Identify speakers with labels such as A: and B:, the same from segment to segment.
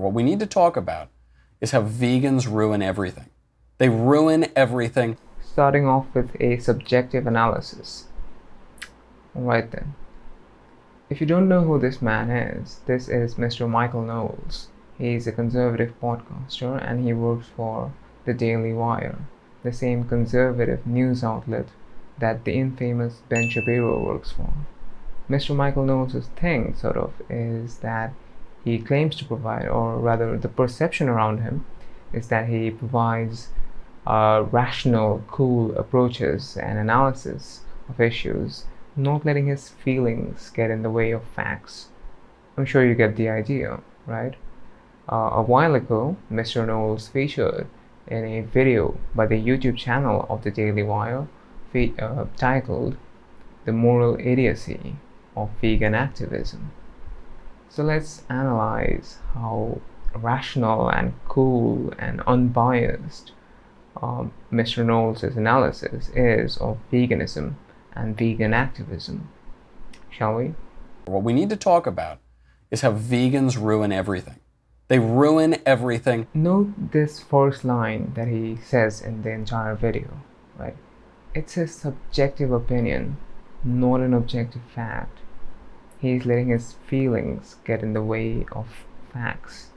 A: What we need to talk about is how vegans ruin everything. They ruin everything.
B: Starting off with a subjective analysis. Alright then. If you don't know who this man is, this is Mr. Michael Knowles. He's a conservative podcaster and he works for the Daily Wire, the same conservative news outlet that the infamous Ben Shapiro works for. Mr. Michael Knowles' thing is that he claims to provide, or rather the perception around him is that he provides rational, cool approaches and analysis of issues, not letting his feelings get in the way of facts. I'm sure you get the idea, right? A while ago, Mr. Knowles featured in a video by the YouTube channel of the Daily Wire titled "The Moral Idiocy of Vegan Activism." So let's analyze how rational and cool and unbiased Mr. Knowles' analysis is of veganism and vegan activism. Shall we?
A: What we need to talk about is how vegans ruin everything. They ruin everything.
B: Note this first line that he says in the entire video, right? It's a subjective opinion, not an objective fact. He's letting his feelings get in the way of facts.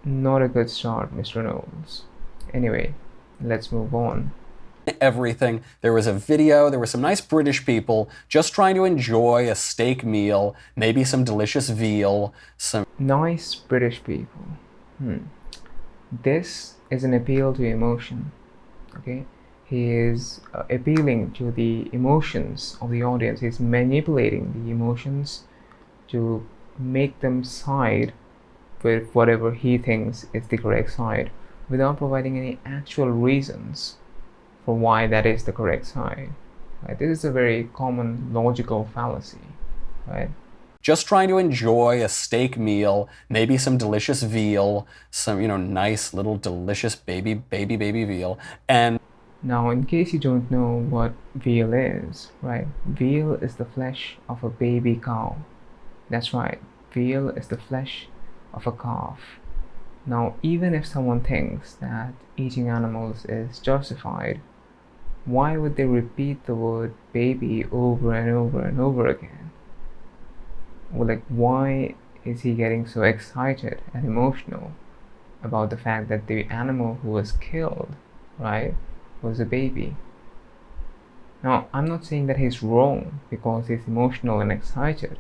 B: Not a good start, Mr. Knowles. Anyway, let's move on.
A: Everything. There was a video, there were some nice British people just trying to enjoy a steak meal, maybe some delicious veal, some
B: nice British people. This is an appeal to emotion, okay? He is appealing to the emotions of the audience. He's manipulating the emotions to make them side with whatever he thinks is the correct side, without providing any actual reasons for why that is the correct side. Right? This is a very common logical fallacy, right?
A: Just trying to enjoy a steak meal, maybe some delicious veal, some, nice little delicious baby veal. And
B: now, in case you don't know what veal is, right? Veal is the flesh of a baby cow. That's right, veal is the flesh of a calf. Now, even if someone thinks that eating animals is justified, why would they repeat the word baby over and over and over again? Well, why is he getting so excited and emotional about the fact that the animal who was killed, right, was a baby? Now, I'm not saying that he's wrong because he's emotional and excited.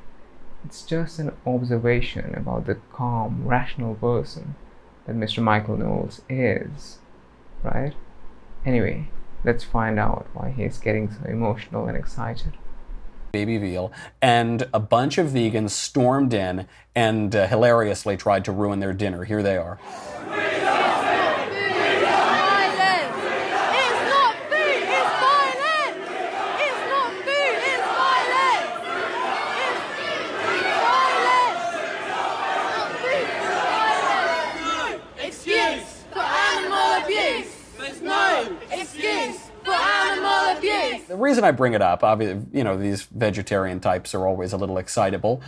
B: It's just an observation about the calm, rational person that Mr. Michael Knowles is, right? Anyway, let's find out why he's getting so emotional and excited.
A: Baby veal, and a bunch of vegans stormed in and hilariously tried to ruin their dinner. Here they are. The reason I bring it up, obviously, these vegetarian types are always a little excitable.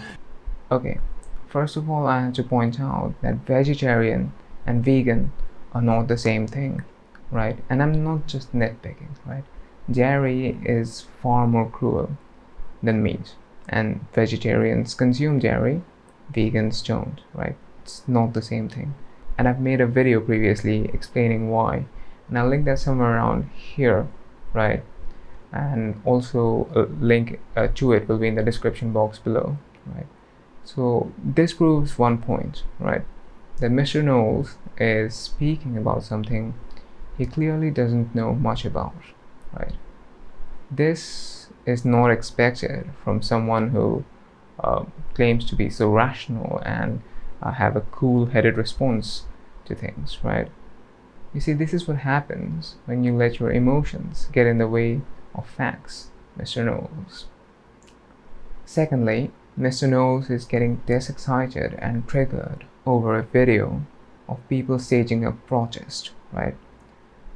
B: Okay, first of all, I have to point out that vegetarian and vegan are not the same thing, right? And I'm not just nitpicking, right? Dairy is far more cruel than meat, and vegetarians consume dairy, vegans don't, right? It's not the same thing. And I've made a video previously explaining why, and I'll link that somewhere around here, right? And also a link to it will be in the description box below, right? So this proves one point, right? That Mr. Knowles is speaking about something he clearly doesn't know much about, right? This is not expected from someone who claims to be so rational and have a cool-headed response to things, right? You see, this is what happens when you let your emotions get in the way of facts, Mr. Knowles. Secondly, Mr. Knowles is getting this excited and triggered over a video of people staging a protest, right?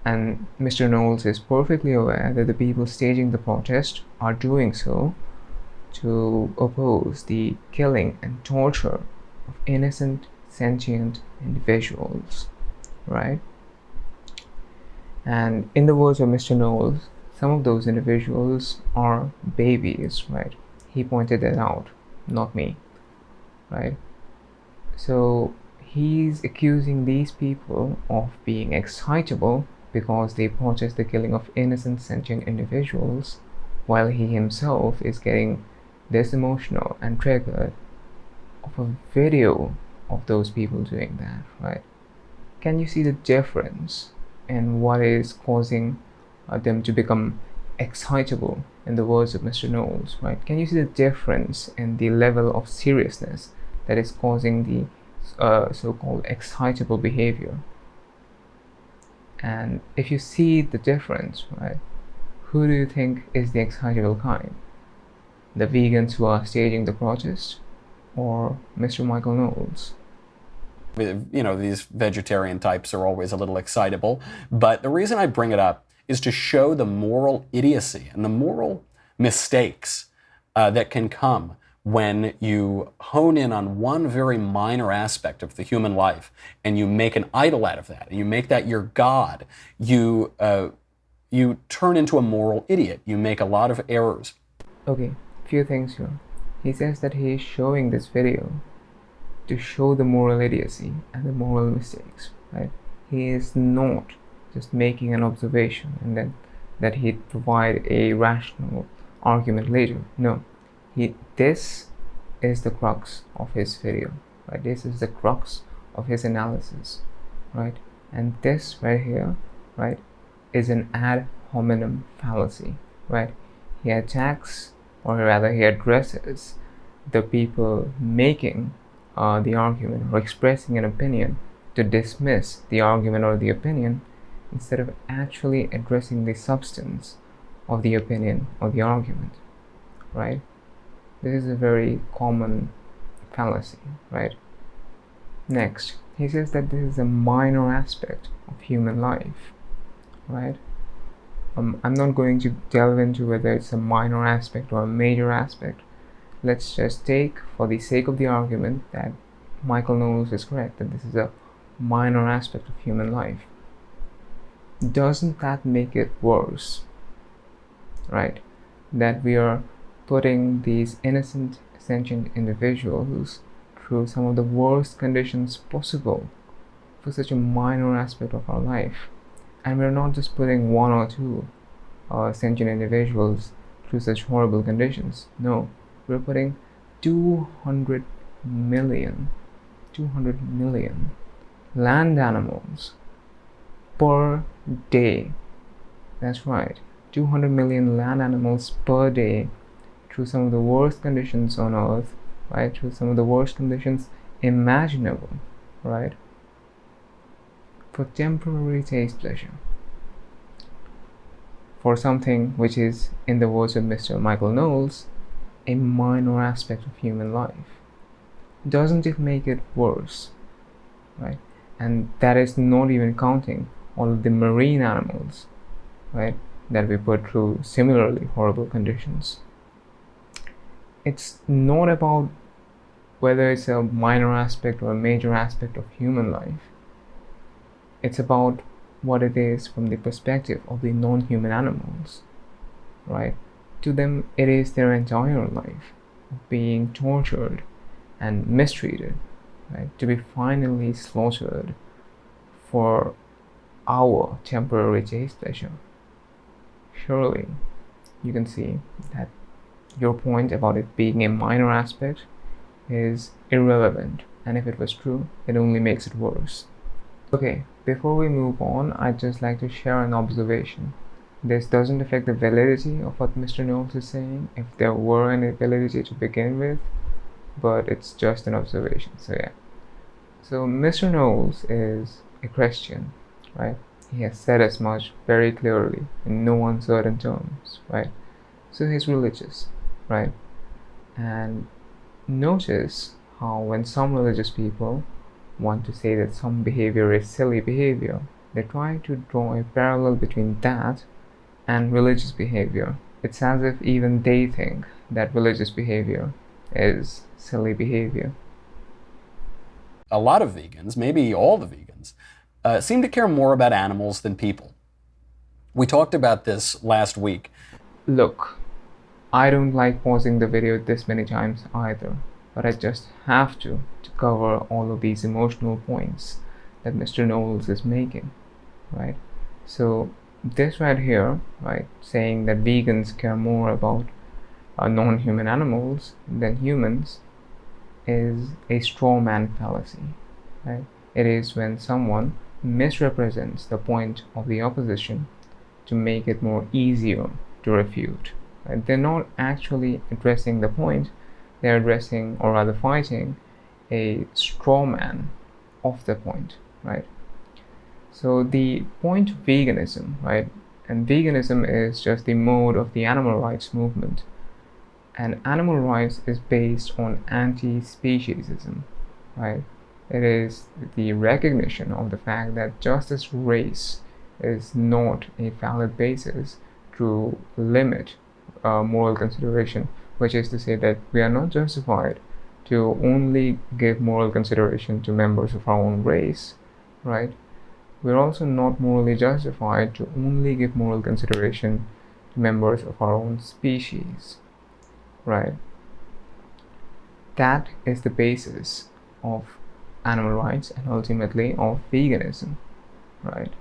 B: And Mr. Knowles is perfectly aware that the people staging the protest are doing so to oppose the killing and torture of innocent sentient individuals, right? And in the words of Mr. Knowles, some of those individuals are babies, right? He pointed that out, not me, right? So he's accusing these people of being excitable because they protest the killing of innocent sentient individuals, while he himself is getting this emotional and triggered of a video of those people doing that, right? Can you see the difference in what is causing them to become excitable, in the words of Mr. Knowles, right? Can you see the difference in the level of seriousness that is causing the so-called excitable behavior? And if you see the difference, right, who do you think is the excitable kind? The vegans who are staging the protest, or Mr. Michael Knowles?
A: You know, these vegetarian types are always a little excitable, but the reason I bring it up is to show the moral idiocy and the moral mistakes that can come when you hone in on one very minor aspect of the human life and you make an idol out of that, and you make that your god. You turn into a moral idiot. You make a lot of errors.
B: Okay, few things here. He says that he is showing this video to show the moral idiocy and the moral mistakes, right? He is not just making an observation and then that he'd provide a rational argument later. No, this is the crux of his video, right? This is the crux of his analysis, right? And this right here, right, is an ad hominem fallacy, right? He attacks, or rather he addresses the people making the argument or expressing an opinion to dismiss the argument or the opinion, instead of actually addressing the substance of the opinion or the argument, right? This is a very common fallacy, right? Next, he says that this is a minor aspect of human life, right? I'm not going to delve into whether it's a minor aspect or a major aspect. Let's just take, for the sake of the argument, that Michael Knowles is correct, that this is a minor aspect of human life. Doesn't that make it worse, right? That we are putting these innocent sentient individuals through some of the worst conditions possible for such a minor aspect of our life. And we're not just putting one or two sentient individuals through such horrible conditions. No, we're putting 200 million land animals per day. That's right, 200 million land animals per day through some of the worst conditions on earth, right? Through some of the worst conditions imaginable, right? For temporary taste pleasure, for something which is, in the words of Mr. Michael Knowles, a minor aspect of human life. Doesn't it make it worse, right? And that is not even counting all of the marine animals, right, that we put through similarly horrible conditions. It's not about whether it's a minor aspect or a major aspect of human life. It's about what it is from the perspective of the non-human animals, right? To them, it is their entire life of being tortured and mistreated, right? To be finally slaughtered for our temporary taste pleasure. Surely, you can see that your point about it being a minor aspect is irrelevant, and if it was true, it only makes it worse. Okay, before we move on, I'd just like to share an observation. This doesn't affect the validity of what Mr. Knowles is saying, if there were any validity to begin with, but it's just an observation. So yeah. So Mr. Knowles is a Christian, right? He has said as much very clearly in no uncertain terms, right? So he's religious, right? And notice how when some religious people want to say that some behavior is silly behavior, they try to draw a parallel between that and religious behavior. It's as if even they think that religious behavior is silly behavior.
A: a lot of vegans, maybe all the vegans, seem to care more about animals than people. We talked about this last week.
B: Look, I don't like pausing the video this many times either, but I just have to cover all of these emotional points that Mr. Knowles is making, right? So this right here, right, saying that vegans care more about non-human animals than humans is a strawman fallacy, right? It is when someone misrepresents the point of the opposition to make it more easier to refute. Right? They're not actually addressing the point, they're addressing, or rather fighting, a straw man of the point, right? So the point of veganism, right, and veganism is just the mode of the animal rights movement, and animal rights is based on anti-speciesism, right? It is the recognition of the fact that justice race is not a valid basis to limit moral consideration, which is to say that we are not justified to only give moral consideration to members of our own race, right? We're also not morally justified to only give moral consideration to members of our own species, right? That is the basis of animal rights and ultimately of veganism, right?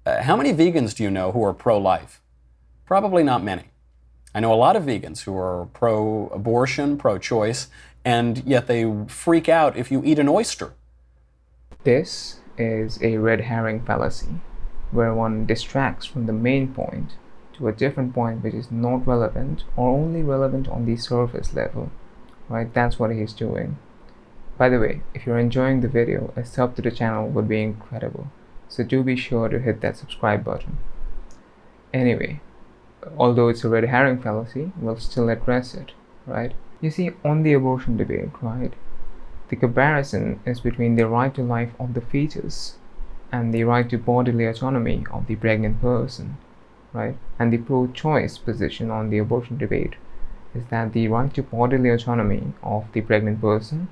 A: How many vegans do you know who are pro-life? Probably not many. I know a lot of vegans who are pro-abortion, pro-choice, and yet they freak out if you eat an oyster.
B: This is a red herring fallacy, where one distracts from the main point to a different point which is not relevant or only relevant on the surface level, right? That's what he's doing. By the way, if you're enjoying the video, a sub to the channel would be incredible, so do be sure to hit that subscribe button. Anyway, although it's a red herring fallacy, we'll still address it, right? You see, on the abortion debate, right, the comparison is between the right to life of the fetus and the right to bodily autonomy of the pregnant person, right? And the pro-choice position on the abortion debate is that the right to bodily autonomy of the pregnant person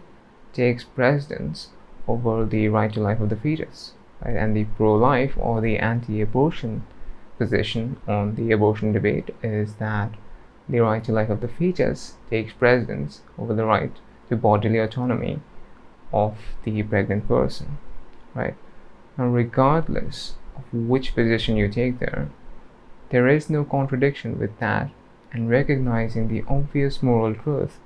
B: takes precedence over the right to life of the fetus, right? And the pro-life or the anti-abortion position on the abortion debate is that the right to life of the fetus takes precedence over the right to bodily autonomy of the pregnant person, right? Now, regardless of which position you take there is no contradiction with that, and recognizing the obvious moral truth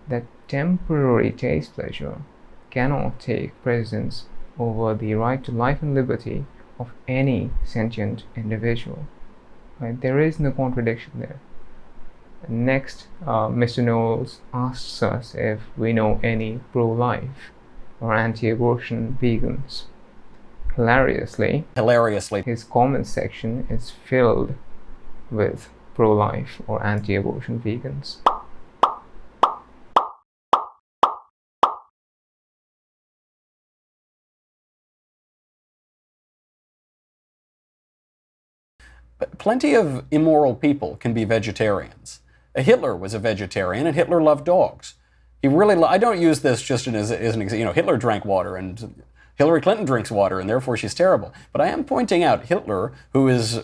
B: that temporary taste pleasure cannot take precedence over the right to life and liberty of any sentient individual, right? There is no contradiction there. Next, Mr. Knowles asks us if we know any pro-life or anti-abortion vegans. Hilariously, his comment section is filled with pro-life or anti-abortion vegans.
A: But plenty of immoral people can be vegetarians. Hitler was a vegetarian, and Hitler loved dogs. He really I don't use this just as an example. You know, Hitler drank water, and Hillary Clinton drinks water, and therefore she's terrible. But I am pointing out Hitler, who is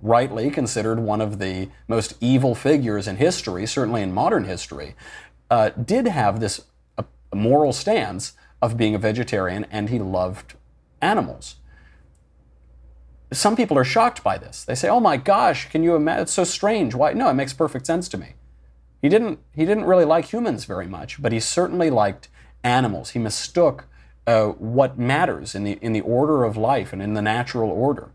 A: rightly considered one of the most evil figures in history, certainly in modern history, did have this moral stance of being a vegetarian, and he loved animals. Some people are shocked by this. They say, "Oh my gosh, can you imagine? It's so strange. Why?" No, it makes perfect sense to me. He didn't really like humans very much, but he certainly liked animals. He mistook what matters in the order of life and in the natural order.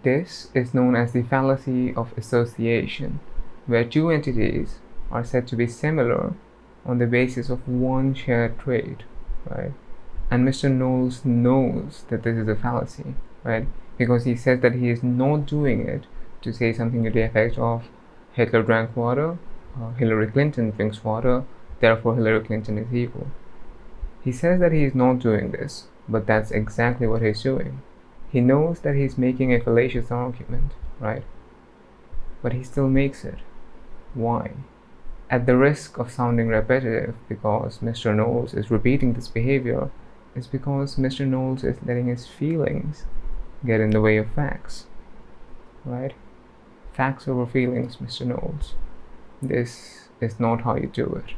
B: This is known as the fallacy of association, where two entities are said to be similar on the basis of one shared trait, right? And Mr. Knowles knows that this is a fallacy, right? Because he says that he is not doing it to say something to the effect of Hitler drank water, Hillary Clinton drinks water, therefore Hillary Clinton is evil. He says that he is not doing this, but that's exactly what he's doing. He knows that he's making a fallacious argument, right? But he still makes it. Why? at the risk of sounding repetitive, because Mr. Knowles is repeating this behavior, is because Mr. Knowles is letting his feelings get in the way of facts, right? Facts over feelings, Mr. Knowles. This is not how you do it.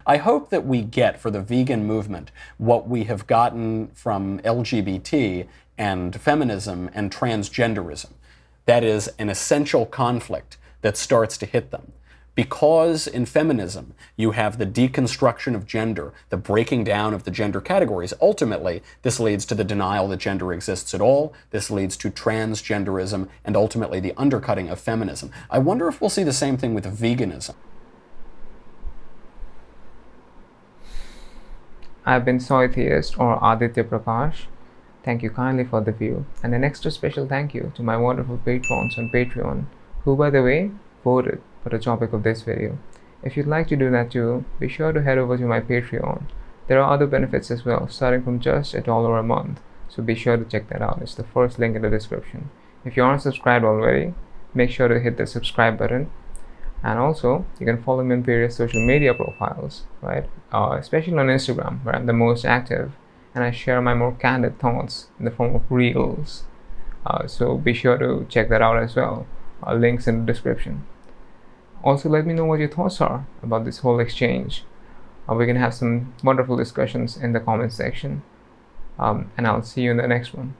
A: I hope that we get for the vegan movement what we have gotten from LGBT and feminism and transgenderism. That is an essential conflict that starts to hit them. Because in feminism, you have the deconstruction of gender, the breaking down of the gender categories. Ultimately, this leads to the denial that gender exists at all. This leads to transgenderism and ultimately the undercutting of feminism. I wonder if we'll see the same thing with veganism.
B: I've been Soy Theist, or Aditya Prakash. Thank you kindly for the view, and an extra special thank you to my wonderful patrons on Patreon, who, by the way, voted for the topic of this video. If you'd like to do that too, be sure to head over to my Patreon. There are other benefits as well, starting from just $1 a month, so be sure to check that out. It's the first link in the description. If you aren't subscribed already, make sure to hit the subscribe button. And also, you can follow me on various social media profiles, right? Especially on Instagram, where I'm the most active, and I share my more candid thoughts in the form of reels. So be sure to check that out as well. Links in the description. Also, let me know what your thoughts are about this whole exchange. We can have some wonderful discussions in the comment section. And I'll see you in the next one.